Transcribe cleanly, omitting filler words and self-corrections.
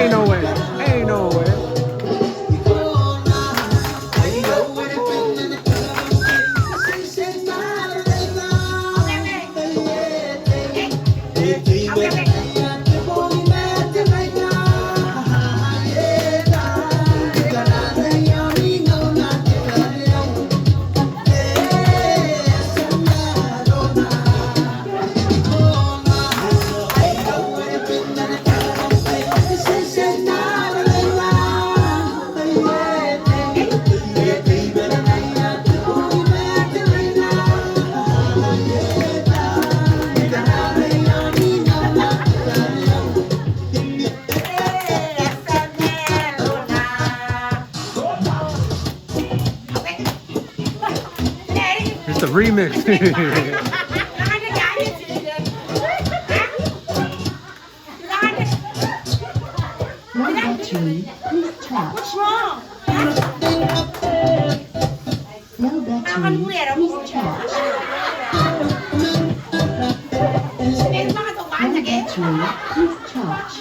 Ain't no way. Ain't no way. It's a remix. No battery, please charge. What's wrong? No battery, please charge. No battery, please charge.